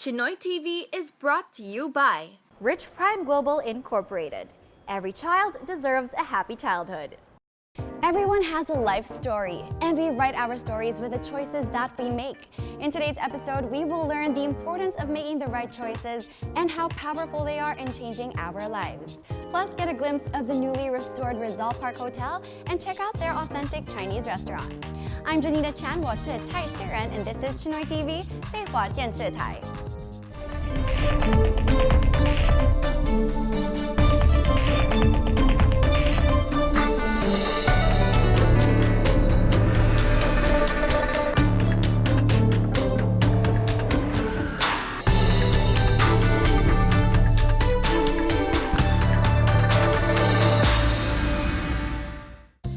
Chinoy TV is brought to you by Rich Prime Global Incorporated. Every child deserves a happy childhood. Everyone has a life story, and we write our stories with the choices that we make. In today's episode, we will learn the importance of making the right choices and how powerful they are in changing our lives. Plus, get a glimpse of the newly restored Rizal Park Hotel and check out their authentic Chinese restaurant. I'm Janita Chan, 我是蔡诗人, and this is Chinoy TV, 废话电视台.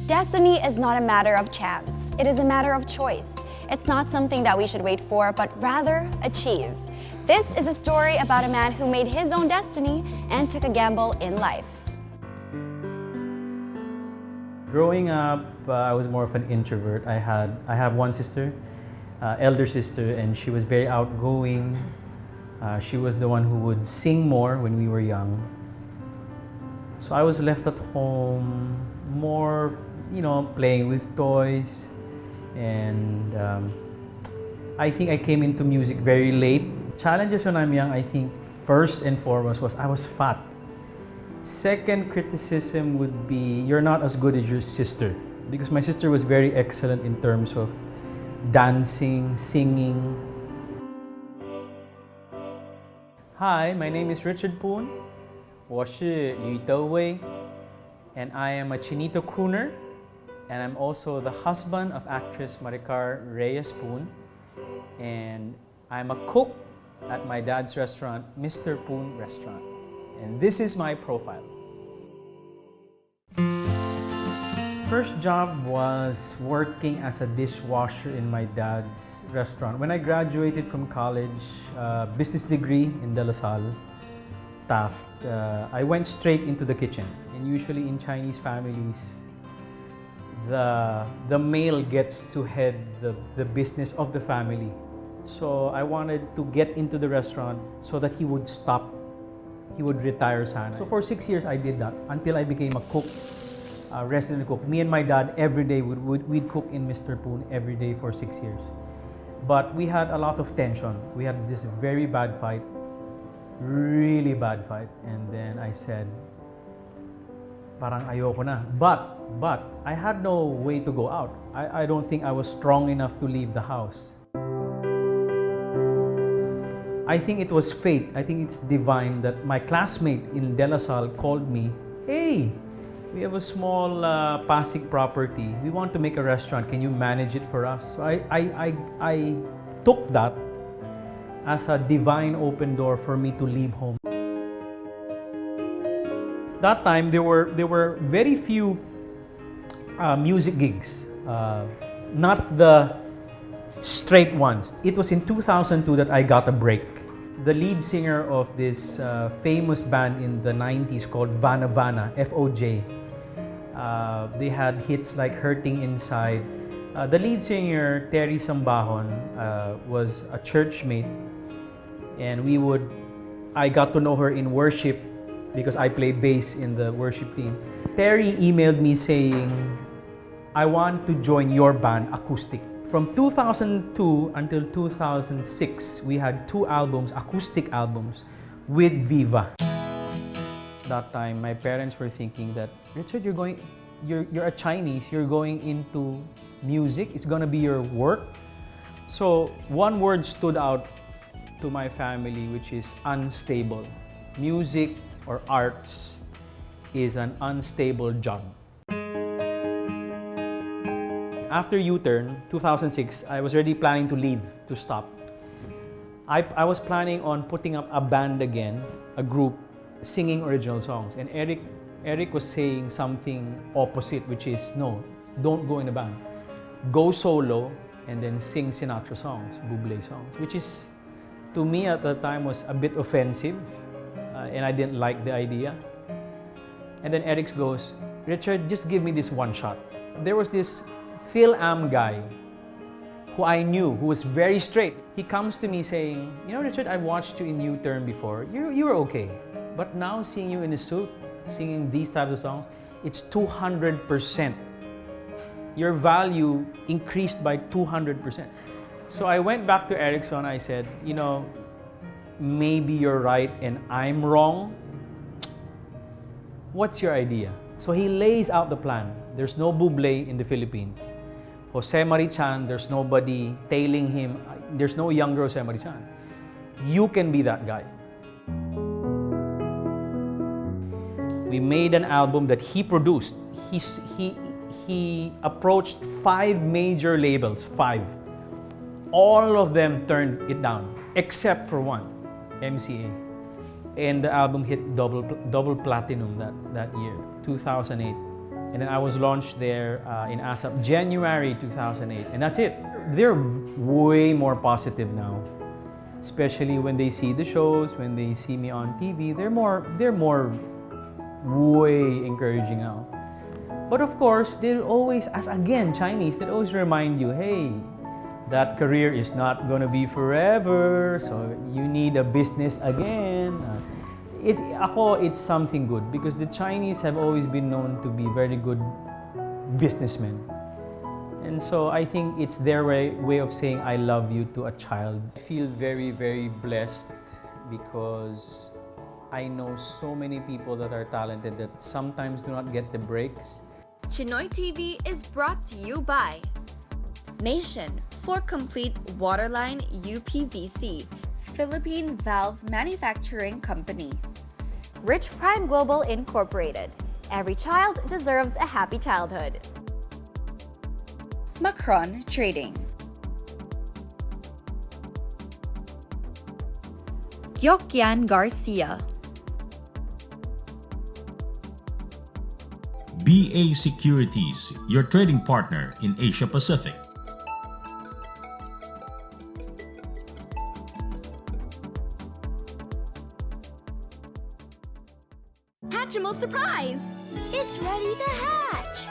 Destiny is not a matter of chance. It is a matter of choice. It's not something that we should wait for, but rather achieve. This is a story about a man who made his own destiny and took a gamble in life. Growing up, I was more of an introvert. I have one sister, elder sister, and she was very outgoing. She was the one who would sing more when we were young. So I was left at home more, playing with toys, and I think I came into music very late. Challenges when I'm young, I think first and foremost was I was fat. Second criticism would be you're not as good as your sister, because my sister was very excellent in terms of dancing, singing. Hi, my name is Richard Poon. 我是吕德威, and I am a Chinito crooner, and I'm also the husband of actress Maricar Reyes Poon, and I'm a cook at my dad's restaurant, Mr. Poon Restaurant. And this is my profile. First job was working as a dishwasher in my dad's restaurant. When I graduated from college, business degree in De La Salle, Taft, I went straight into the kitchen. And usually in Chinese families, the male gets to head the business of the family. So I wanted to get into the restaurant so that he would stop. He would retire sana. So for 6 years I did that until I became a cook, a resident cook. Me and my dad every day we'd cook in Mr. Poon every day for 6 years. But we had a lot of tension. We had this very bad fight, really bad fight. And then I said, parang ayoko na. But I had no way to go out. I don't think I was strong enough to leave the house. I think it was fate. I think it's divine that my classmate in De La Salle called me, hey, we have a small Pasig property. We want to make a restaurant. Can you manage it for us? So I took that as a divine open door for me to leave home. That time, there were very few music gigs, not the straight ones. It was in 2002 that I got a break. The lead singer of this famous band in the 90s called Vanna Vanna, FOJ, they had hits like Hurting Inside. The lead singer, Terry Sambahon, was a church mate, and I got to know her in worship because I play bass in the worship team. Terry emailed me saying, I want to join your band, acoustic. From 2002 until 2006, we had 2 albums, acoustic albums, with Viva. That time, my parents were thinking that, Richard, you're a Chinese, you're going into music, it's gonna be your work. So one word stood out to my family, which is unstable. Music or arts is an unstable job. After U-turn, 2006, I was already planning to leave, to stop. I was planning on putting up a band again, a group, singing original songs. And Eric was saying something opposite, which is, no, don't go in a band. Go solo and then sing Sinatra songs, Bublé songs, which is, to me at the time, was a bit offensive. And I didn't like the idea. And then Eric goes, Richard, just give me this one shot. There was this Phil Am guy who I knew, who was very straight. He comes to me saying, you know, Richard, I watched you in U-Turn before. You were okay. But now seeing you in a suit, singing these types of songs, it's 200%. Your value increased by 200%. So I went back to Erickson. I said, you know, maybe you're right and I'm wrong. What's your idea? So he lays out the plan. There's no Bublé in the Philippines. Jose Marichan, there's nobody tailing him. There's no younger Jose Marichan. You can be that guy. We made an album that he produced. He approached 5 major labels, 5. All of them turned it down, except for one, MCA. And the album hit double platinum that year, 2008. And then I was launched there in ASAP, January 2008. And that's it. They're way more positive now, especially when they see the shows, when they see me on TV. They're more way encouraging now. But of course, they'll always, as again, Chinese, they'll always remind you, hey, that career is not gonna be forever, so you need a business again. It's something good because the Chinese have always been known to be very good businessmen. And so I think it's their way of saying I love you to a child. I feel very, very blessed because I know so many people that are talented that sometimes do not get the breaks. Chinoy TV is brought to you by Nation for complete waterline UPVC, Philippine Valve Manufacturing Company. Rich Prime Global Incorporated. Every child deserves a happy childhood. Macron Trading. Gyokyan Garcia. BA Securities, your trading partner in Asia Pacific. Hatchimal surprise! It's ready to hatch!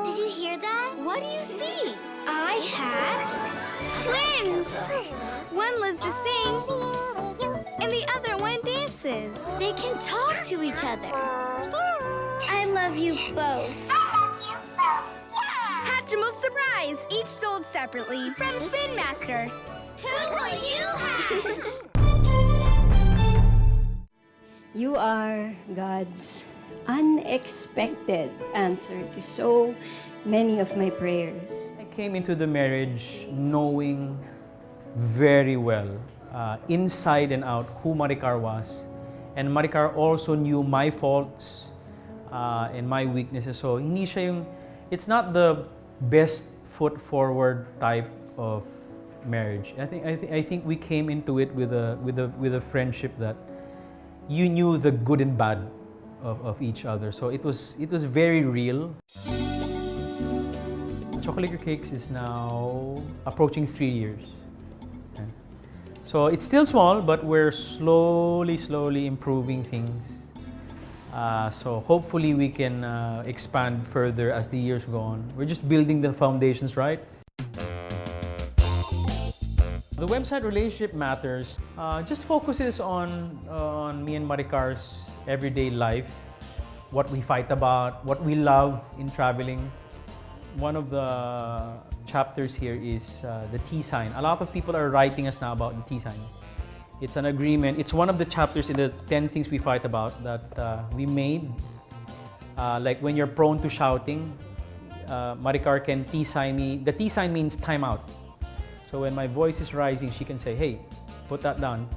Did you hear that? What do you see? I hatched twins! One lives to sing, and the other one dances. They can talk to each other. I love you both. Hatchimal surprise! Each sold separately from Spin Master. Who will you hatch? You are God's unexpected answer to so many of my prayers. I came into the marriage knowing very well, inside and out, who Maricar was. And Maricar also knew my faults and my weaknesses. So hindi siya yung, it's not the best foot forward type of marriage. I think we came into it with a friendship that you knew the good and bad of each other. So it was very real. Chocolate Cakes is now approaching 3 years. Okay. So it's still small, but we're slowly improving things. So hopefully we can expand further as the years go on. We're just building the foundations, right? The website Relationship Matters just focuses on me and Maricar's everyday life, what we fight about, what we love in traveling. One of the chapters here is the T sign. A lot of people are writing us now about the T sign. It's an agreement. It's one of the chapters in the 10 things we fight about that we made. Like when you're prone to shouting, Maricar can T sign me. The T sign means time out. So when my voice is rising, she can say, hey, put that down.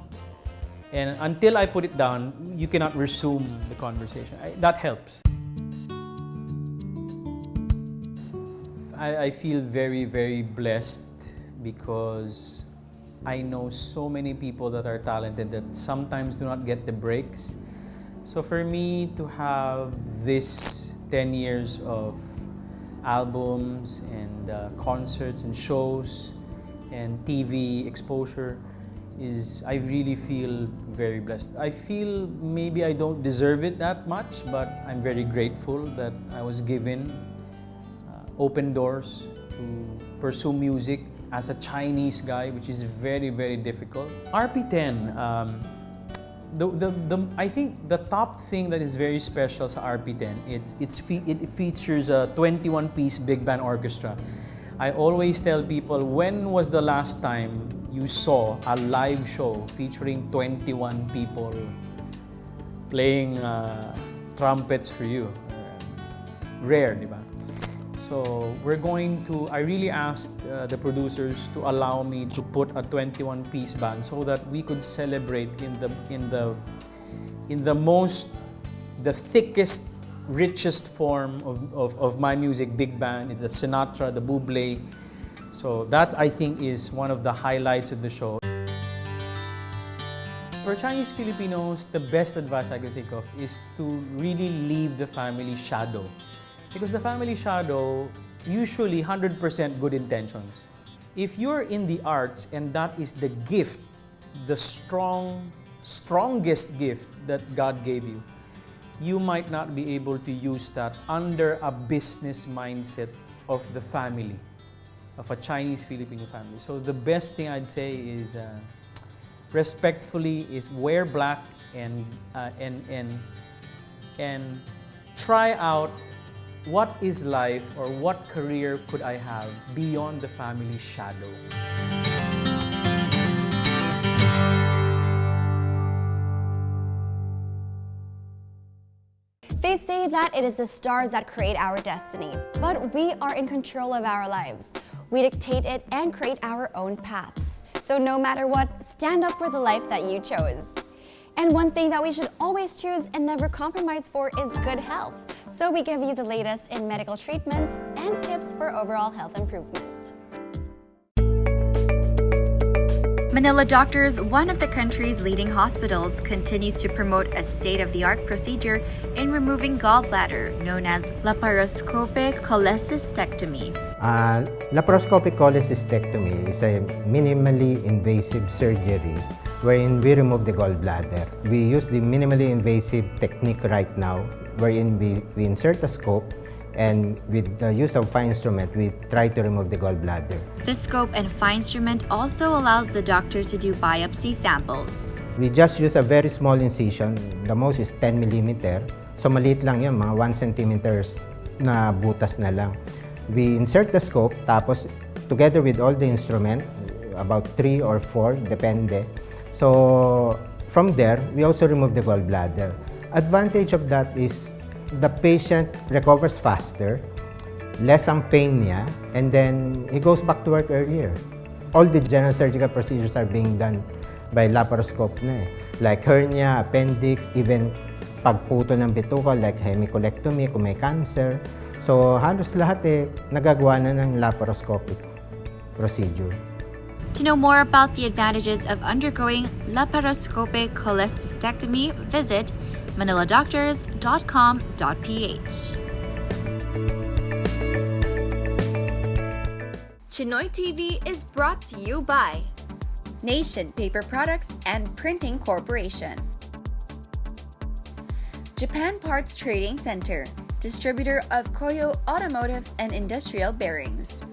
And until I put it down, you cannot resume the conversation. That helps. I feel very, very blessed because I know so many people that are talented that sometimes do not get the breaks. So for me to have this 10 years of albums and concerts and shows and TV exposure I really feel very blessed. I feel maybe I don't deserve it that much, but I'm very grateful that I was given open doors to pursue music as a Chinese guy, which is very, very difficult. RP10, I think the top thing that is very special sa RP10, it features a 21-piece big band orchestra. I always tell people, when was the last time you saw a live show featuring 21 people playing trumpets for you? Rare, di ba? So I really asked the producers to allow me to put a 21-piece band so that we could celebrate in the thickest, richest form of my music, big band, the Sinatra, the Buble. So that, I think, is one of the highlights of the show. For Chinese Filipinos, the best advice I could think of is to really leave the family shadow. Because the family shadow, usually 100% good intentions. If you're in the arts and that is the gift, the strongest gift that God gave you, you might not be able to use that under a business mindset of the family, of a Chinese Filipino family. So the best thing I'd say is, respectfully, is wear black and try out what is life or what career could I have beyond the family shadow. They say that it is the stars that create our destiny, but we are in control of our lives. We dictate it and create our own paths. So no matter what, stand up for the life that you chose. And one thing that we should always choose and never compromise for is good health. So we give you the latest in medical treatments and tips for overall health improvement. Manila Doctors, one of the country's leading hospitals, continues to promote a state-of-the-art procedure in removing gallbladder known as laparoscopic cholecystectomy. Laparoscopic cholecystectomy is a minimally invasive surgery wherein we remove the gallbladder. We use the minimally invasive technique right now, wherein we insert a scope, and with the use of fine instrument, we try to remove the gallbladder. The scope and fine instrument also allows the doctor to do biopsy samples. We just use a very small incision. The most is 10 mm. So maliit lang yun, mga 1 centimeters na butas na lang. We insert the scope, tapos together with all the instrument, about 3 or 4, depende. So from there, we also remove the gallbladder. Advantage of that is the patient recovers faster, less ang pain niya, and then he goes back to work earlier. All the general surgical procedures are being done by laparoscope na eh. Like hernia, appendix, even pagputo ng bituka, like hemicolectomy kung may cancer. So halos lahat nagagawa na ng laparoscopic procedure. To know more about the advantages of undergoing laparoscopic cholecystectomy, visit maniladoctors.com.ph. Chinoy TV is brought to you by Nation Paper Products and Printing Corporation, Japan Parts Trading Center, distributor of Koyo Automotive and Industrial Bearings,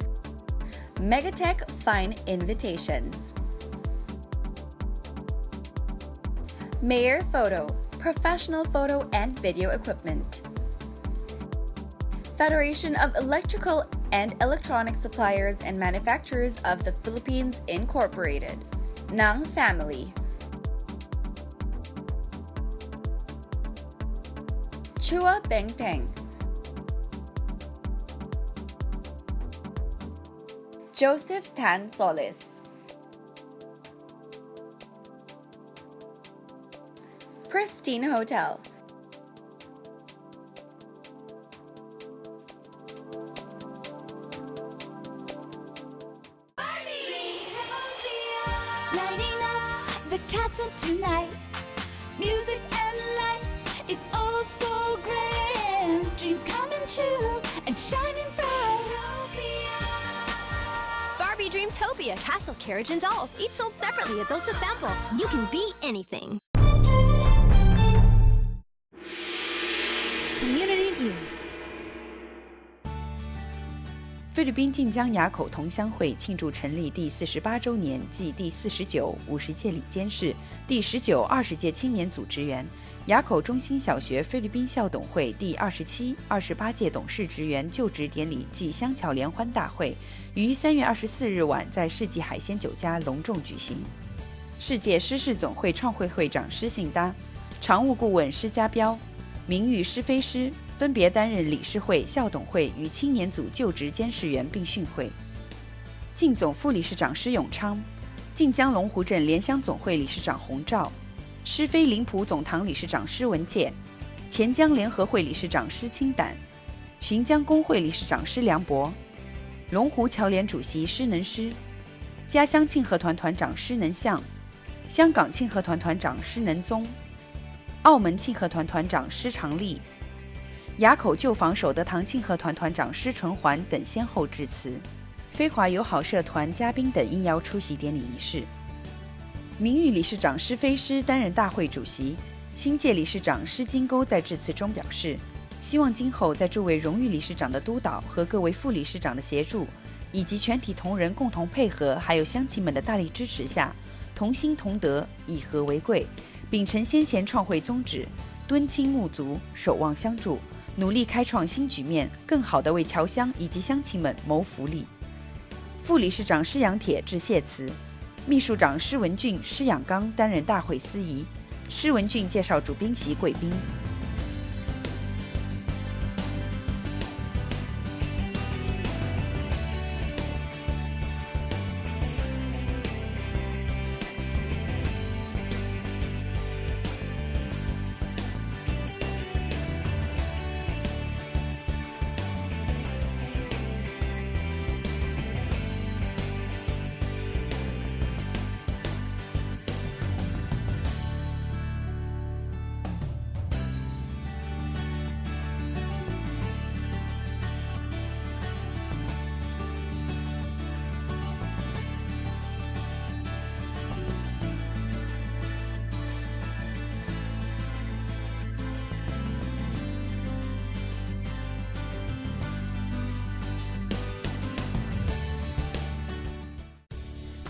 Megatech Fine Invitations, Mayer Photo, professional photo and video equipment, Federation of Electrical and Electronic Suppliers and Manufacturers of the Philippines Incorporated, Nang Family, Chua Bengteng, Joseph Tan Solis, Pristine Hotel, Lighting up the castle tonight. Music and lights, it's all so grand. Dreams coming true and shining bright. Barbie Dreamtopia, Castle Carriage and Dolls, each sold separately, adults a sample. You can be anything. Community News. 菲律宾晋江垭口同乡会庆祝成立第48周年暨第49、50届理监事、第19、20届青年组职员，垭口中心小学菲律宾校董会第27、28届董事职员就职典礼暨香桥联欢大会于3月24日晚在世纪海鲜酒家隆重举行。世界诗事总会创会会长施信达、常务顾问施家彪、名誉施飞师分别担任理事会、校董会与青年组就职监事员并训会。晋总副理事长施永昌、晋江龙湖镇联乡总会理事长洪照、施飞林浦总堂理事长施文介、钱江联合会理事长施清胆、浔江工会理事长施良博、龙湖侨联主席施能师、家乡庆和团团长施能相、香港庆和团团长施能宗、澳门庆和团团长施长利、垭口旧房守德堂庆和团团长施纯环等先后致辞，飞华友好社团嘉宾等应邀出席典礼仪式。名誉理事长施飞师担任大会主席，新届理事长施金沟在致辞中表示，希望今后在诸位荣誉理事长的督导和各位副理事长的协助，以及全体同仁共同配合，还有乡亲们的大力支持下，同心同德，以和为贵，秉承先贤创会宗旨，敦亲睦族，守望相助，努力开创新局面，更好地为侨乡以及乡亲们谋福利。副理事长施阳铁致谢词，秘书长施文俊、施养刚担任大会司仪，施文俊介绍主宾席贵宾。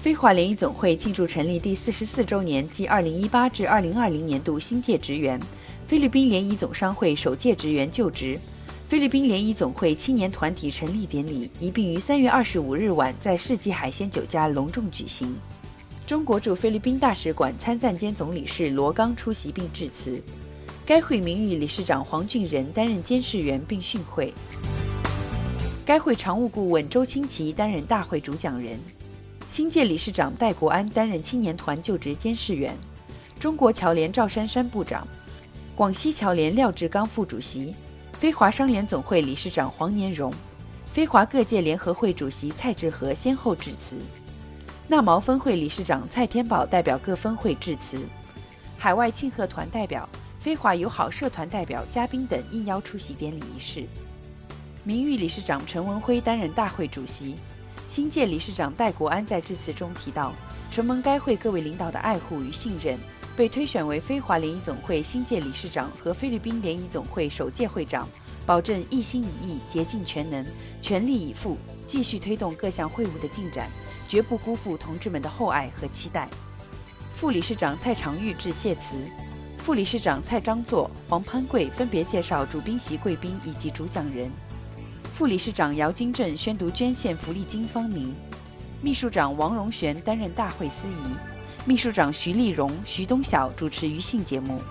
飞华联谊总会庆祝成立第44周年暨2018至2020年度新届职员，菲律宾联谊总商会首届职员就职，菲律宾联谊总会青年团体成立典礼一并于3月25日晚在世纪海鲜酒家隆重举行。中国驻菲律宾大使馆参赞兼总理事罗刚出席并致辞。该会名誉理事长黄俊仁担任监事员并训会。该会常务顾问周清奇担任大会主讲人。新届理事长戴国安担任青年团就职监事员，中国侨联赵珊珊部长，广西侨联廖志刚副主席，飞华商联总会理事长黄年荣，飞华各界联合会主席蔡志和先后致辞。纳毛分会理事长蔡天宝代表各分会致辞，海外庆贺团代表、飞华友好社团代表、嘉宾等应邀出席典礼仪式。名誉理事长陈文辉担任大会主席。新届理事长戴国安在致辞中提到，承蒙该会各位领导的爱护与信任，被推选为飞华联谊总会新届理事长和菲律宾联谊总会首届会长，保证一心一意、竭尽全能、全力以赴，继续推动各项会务的进展，绝不辜负同志们的厚爱和期待。副理事长蔡长玉致谢词，副理事长蔡章作、黄潘贵分别介绍主宾席贵宾以及主讲人。副理事长姚金正宣读捐献福利金方名，秘书长王荣璇担任大会司仪，秘书长徐丽荣、徐东晓主持余兴节目。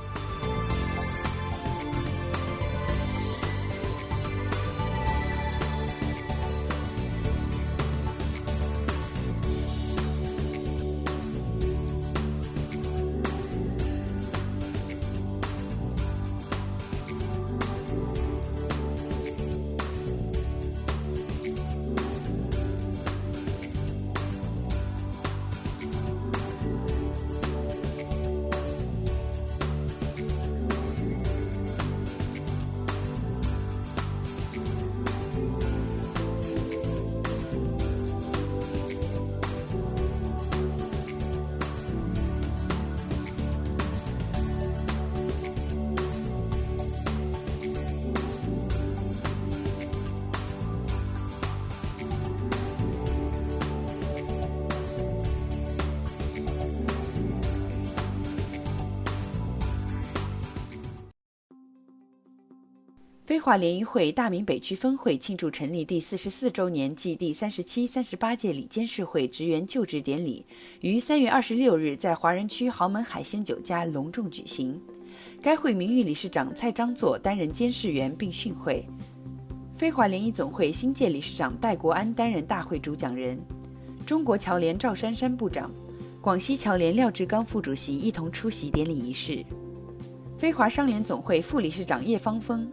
非华联谊会大明北区分会庆祝成立第44周年暨第37、38届理监事会职员就职典礼于3月26日在华人区豪门海鲜酒家隆重举行。该会名誉理事长蔡章作担任监事员并训会。非华联谊总会新届理事长戴国安担任大会主讲人。中国侨联赵珊珊部长、广西侨联廖志刚副主席一同出席典礼仪式。非华商联总会副理事长叶芳峰、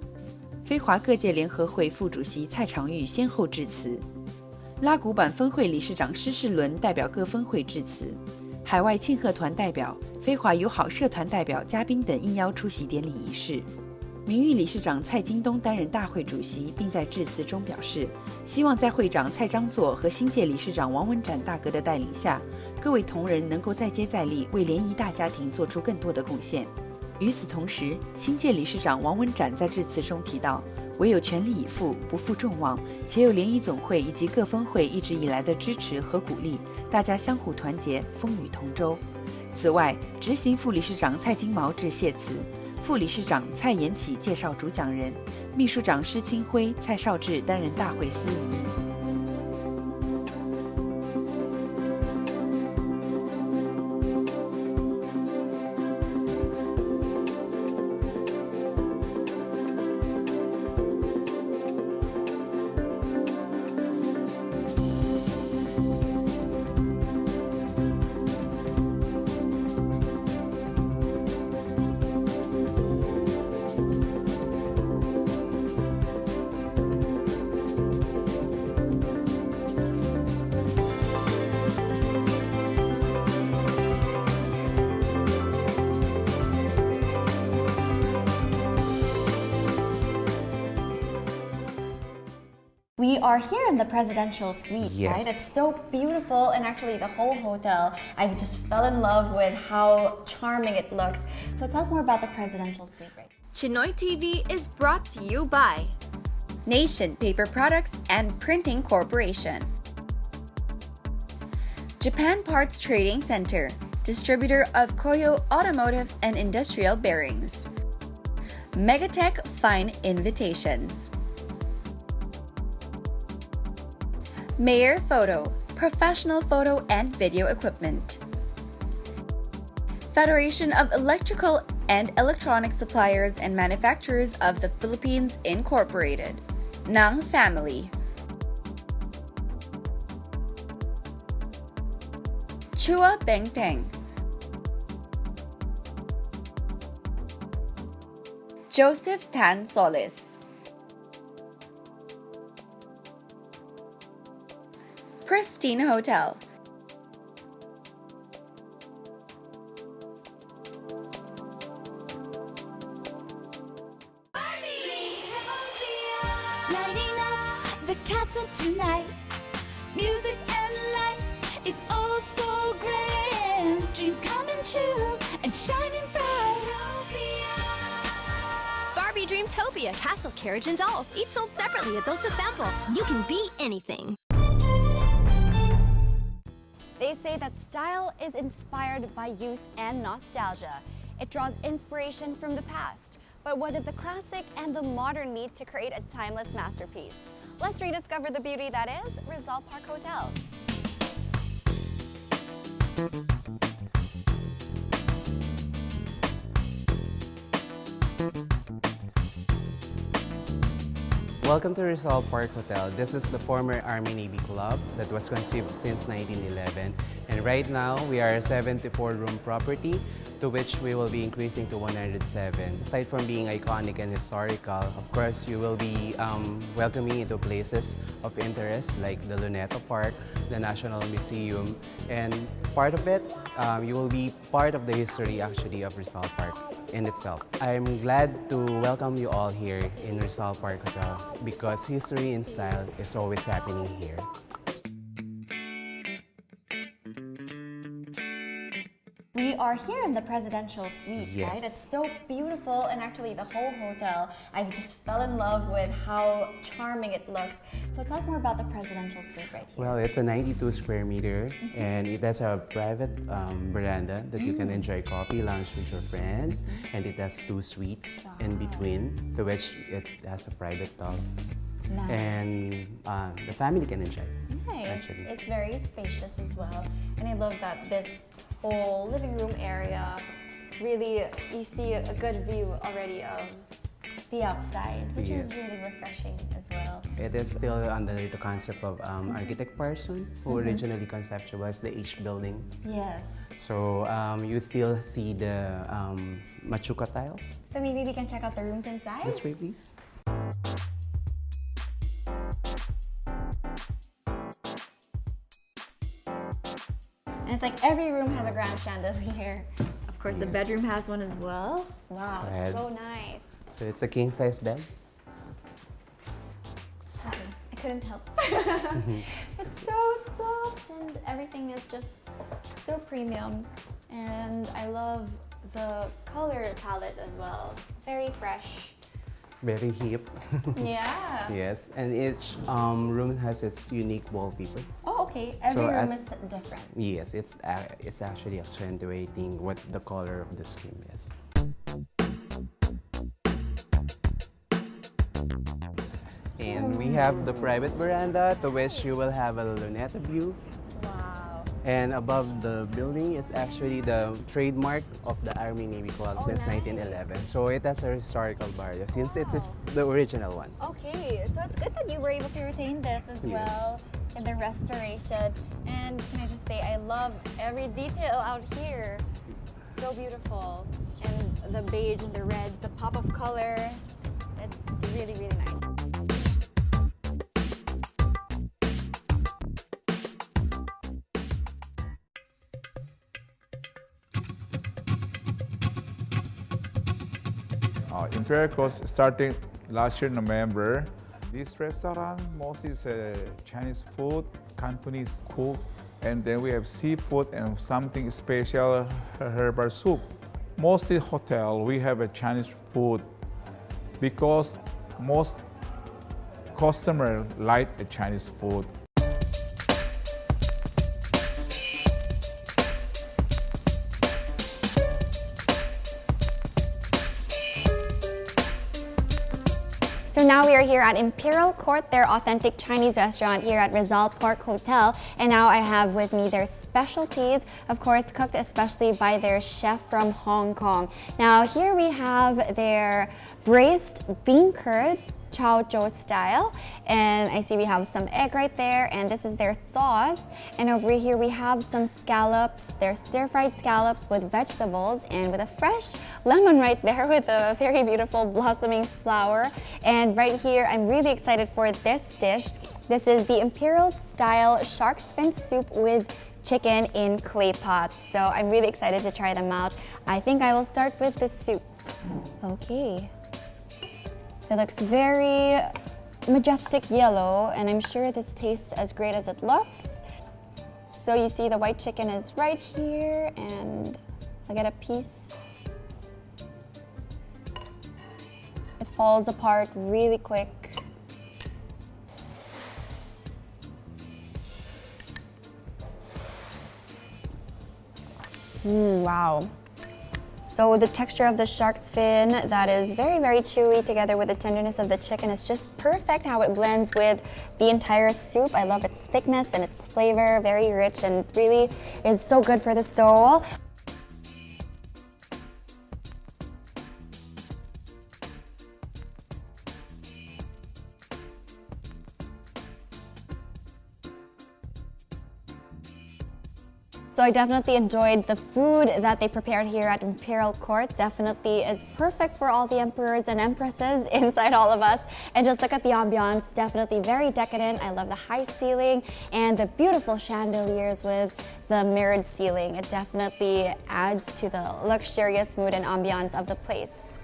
非华各界联合会副主席蔡长玉先后致辞。拉古板分会理事长施世伦代表各分会致辞。海外庆贺团代表、非华友好社团代表、嘉宾等应邀出席典礼仪式。名誉理事长蔡京东担任大会主席，并在致辞中表示，希望在会长蔡章作和新届理事长王文展大哥的带领下，各位同仁能够再接再厉，为联谊大家庭做出更多的贡献。与此同时，新届理事长王文展在致辞中提到，唯有全力以赴，不负众望，且有联谊总会以及各分会一直以来的支持和鼓励，大家相互团结，风雨同舟。此外，执行副理事长蔡金毛致谢词，副理事长蔡延启介绍主讲人，秘书长施清辉、蔡少志担任大会司仪。We are here in the presidential suite, Yes. right? It's so beautiful, and actually the whole hotel, I just fell in love with how charming it looks. So tell us more about the presidential suite, right? Chinoy TV is brought to you by Nation Paper Products and Printing Corporation, Japan Parts Trading Center, distributor of Koyo Automotive and Industrial Bearings, Megatech Fine Invitations, Mayor Photo, professional photo and video equipment, Federation of Electrical and Electronic Suppliers and Manufacturers of the Philippines Incorporated, Nang Family, Chua Bengteng, Joseph Tan Solis, Pristine Hotel, Lighting up the castle tonight. Music and lights, it's all so grand. Dreams coming true and shining bright. Barbie Dreamtopia Castle Carriage and Dolls, each sold separately, adults a sample. You can be anything. They say that style is inspired by youth and nostalgia. It draws inspiration from the past. But what if the classic and the modern meet to create a timeless masterpiece? Let's rediscover the beauty that is Rizal Park Hotel. Welcome to Rizal Park Hotel. This is the former Army Navy Club that was conceived since 1911. And right now, we are a 74-room property to which we will be increasing to 107. Aside from being iconic and historical, of course, you will be welcoming into places of interest like the Luneta Park, the National Museum, and part of it, you will be part of the history actually of Rizal Park in itself. I'm glad to welcome you all here in Rizal Park Hotel because history and style is always happening here. We are here in the presidential suite, Yes. right? It's so beautiful, and actually the whole hotel, I just fell in love with how charming it looks. So tell us more about the presidential suite right here. Well, it's a 92 square meter, and it has a private veranda that you can enjoy coffee, lounge with your friends, and it has 2 suites in between, to which it has a private tub, Nice. and the family can enjoy. Nice. Actually. It's very spacious as well. And I love that this whole living room area, really, you see a good view already of the outside, which is Yes. really refreshing as well. It is still under the concept of architect person who originally conceptualized the H building. Yes. So you still see the machuca tiles. So maybe we can check out the rooms inside? This way, please. And it's like every room has a grand chandelier. Of course, the bedroom has one as well. Wow, Go ahead. so nice. So it's a king size bed. Sorry, I couldn't help. It's so soft and everything is just so premium. And I love the color palette as well. Very fresh. Very hip. Yeah. Yes, and each room has its unique wallpaper. Oh, okay. Every So room at- is different. Yes, it's actually accentuating what the color of the skin is. And we have the private veranda to which you will have a luneta view. Wow. And above the building is actually the trademark of the Army Navy Club since nice. 1911. So it has a historical value since it is the original one. Okay, so it's good that you were able to retain this as Yes. well in the restoration. And can I just say, I love every detail out here. So beautiful. And the beige and the reds, the pop of color. It's really, really nice. Imperial Coast starting last year November. This restaurant mostly is Chinese food, Cantonese cook, and then we have seafood and something special herbal soup. Mostly hotel we have a Chinese food because most customer like a Chinese food. So now we are here at Imperial Court, their authentic Chinese restaurant here at Rizal Park Hotel. And now I have with me their specialties, of course, cooked especially by their chef from Hong Kong. Now here we have their braised bean curd, chow chow style, and I see we have some egg right there, and this is their sauce. And over here we have some scallops, their stir-fried scallops with vegetables and with a fresh lemon right there with a very beautiful blossoming flower. And right here I'm really excited for this dish. This is the Imperial style shark's fin soup with chicken in clay pot. So I'm really excited to try them out. I think I will start with the soup. Okay. It looks very majestic yellow, and I'm sure this tastes as great as it looks. So you see the white chicken is right here, and I'll get a piece. It falls apart really quick. Wow. So the texture of the shark's fin that is very, very chewy together with the tenderness of the chicken is just perfect how it blends with the entire soup. I love its thickness and its flavor, very rich and really is so good for the soul. So I definitely enjoyed the food that they prepared here at Imperial Court. Definitely is perfect for all the emperors and empresses inside all of us. And just look at the ambiance, definitely very decadent. I love the high ceiling and the beautiful chandeliers with the mirrored ceiling. It definitely adds to the luxurious mood and ambiance of the place.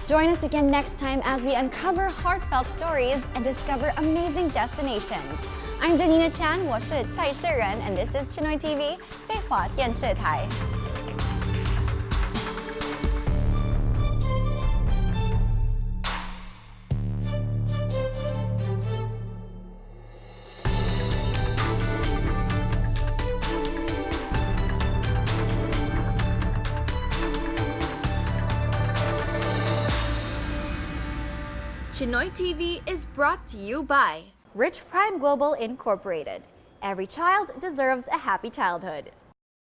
Join us again next time as we uncover heartfelt stories and discover amazing destinations. I'm Janina Chan, 我是蔡世仁, and this is Chinoy TV 废话电视台. Chinoy TV is brought to you by Rich Prime Global Incorporated. Every child deserves a happy childhood.